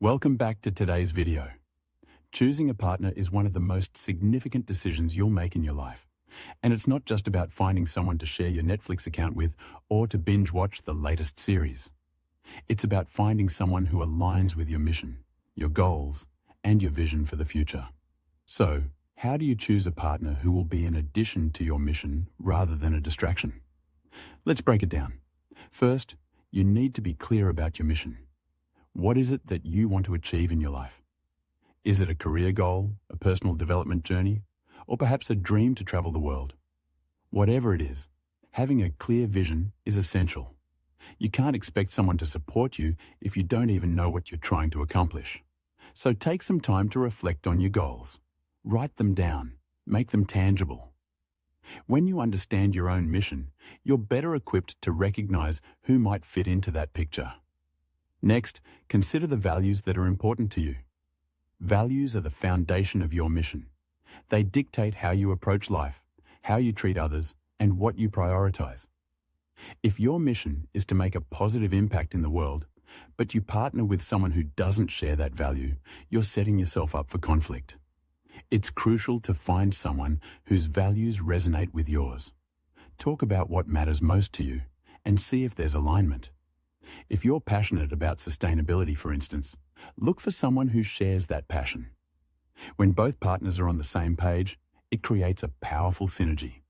Welcome back to today's video. Choosing a partner is one of the most significant decisions you'll make in your life. And it's not just about finding someone to share your Netflix account with or to binge watch the latest series. It's about finding someone who aligns with your mission, your goals, and your vision for the future. So, how do you choose a partner who will be an addition to your mission rather than a distraction? Let's break it down. First, you need to be clear about your mission. What is it that you want to achieve in your life? Is it a career goal, a personal development journey, or perhaps a dream to travel the world? Whatever it is, having a clear vision is essential. You can't expect someone to support you if you don't even know what you're trying to accomplish. So take some time to reflect on your goals. Write them down. Make them tangible. When you understand your own mission, you're better equipped to recognize who might fit into that picture. Next, consider the values that are important to you. Values are the foundation of your mission. They dictate how you approach life, how you treat others, and what you prioritize. If your mission is to make a positive impact in the world, but you partner with someone who doesn't share that value, you're setting yourself up for conflict. It's crucial to find someone whose values resonate with yours. Talk about what matters most to you and see if there's alignment. If you're passionate about sustainability, for instance, look for someone who shares that passion. When both partners are on the same page, it creates a powerful synergy.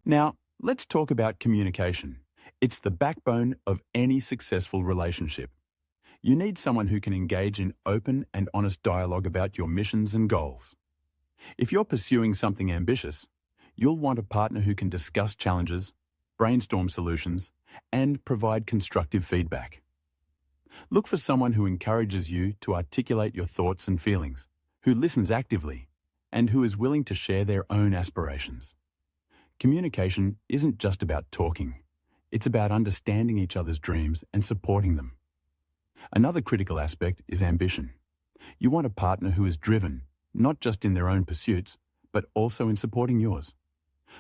Now, let's talk about communication. It's the backbone of any successful relationship. You need someone who can engage in open and honest dialogue about your missions and goals. If you're pursuing something ambitious, you'll want a partner who can discuss challenges, brainstorm solutions, and provide constructive feedback. Look for someone who encourages you to articulate your thoughts and feelings, who listens actively, and who is willing to share their own aspirations. Communication isn't just about talking. It's about understanding each other's dreams and supporting them. Another critical aspect is ambition. You want a partner who is driven, not just in their own pursuits, but also in supporting yours.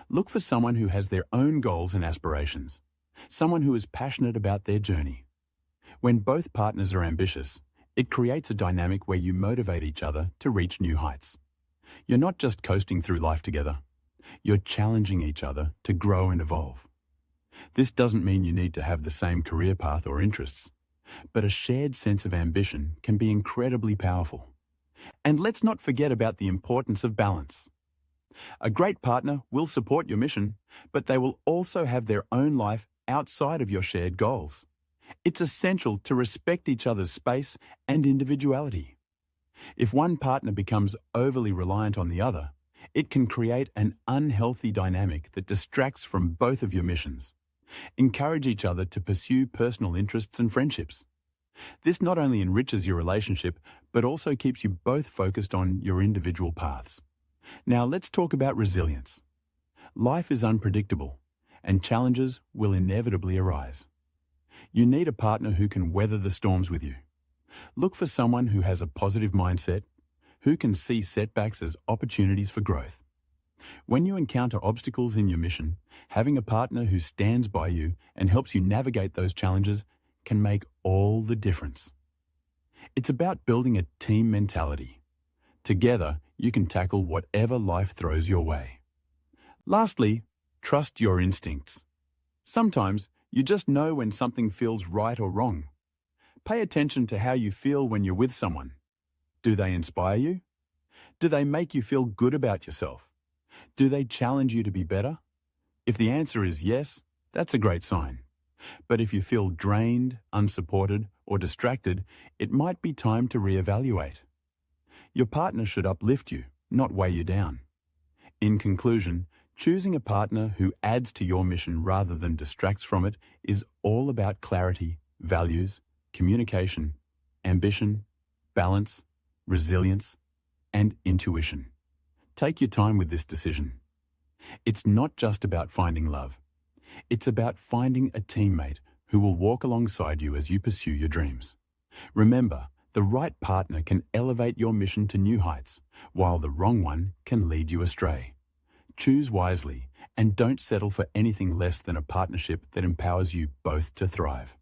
Look for someone who has their own goals and aspirations, someone who is passionate about their journey. When both partners are ambitious, it creates a dynamic where you motivate each other to reach new heights. You're not just coasting through life together. You're challenging each other to grow and evolve. This doesn't mean you need to have the same career path or interests, but a shared sense of ambition can be incredibly powerful. And let's not forget about the importance of balance. A great partner will support your mission, but they will also have their own life outside of your shared goals. It's essential to respect each other's space and individuality. If one partner becomes overly reliant on the other, it can create an unhealthy dynamic that distracts from both of your missions. Encourage each other to pursue personal interests and friendships. This not only enriches your relationship, but also keeps you both focused on your individual paths. Now let's talk about resilience. Life is unpredictable, and challenges will inevitably arise. You need a partner who can weather the storms with you. Look for someone who has a positive mindset, who can see setbacks as opportunities for growth. When you encounter obstacles in your mission, having a partner who stands by you and helps you navigate those challenges can make all the difference. It's about building a team mentality. Together, you can tackle whatever life throws your way. Lastly, trust your instincts. Sometimes you just know when something feels right or wrong. Pay attention to how you feel when you're with someone. Do they inspire you? Do they make you feel good about yourself? Do they challenge you to be better? If the answer is yes, that's a great sign. But if you feel drained, unsupported, or distracted, it might be time to reevaluate. Your partner should uplift you, not weigh you down. In conclusion, choosing a partner who adds to your mission rather than distracts from it is all about clarity, values, communication, ambition, balance, resilience, and intuition. Take your time with this decision. It's not just about finding love. It's about finding a teammate who will walk alongside you as you pursue your dreams. Remember, the right partner can elevate your mission to new heights, while the wrong one can lead you astray. Choose wisely and don't settle for anything less than a partnership that empowers you both to thrive.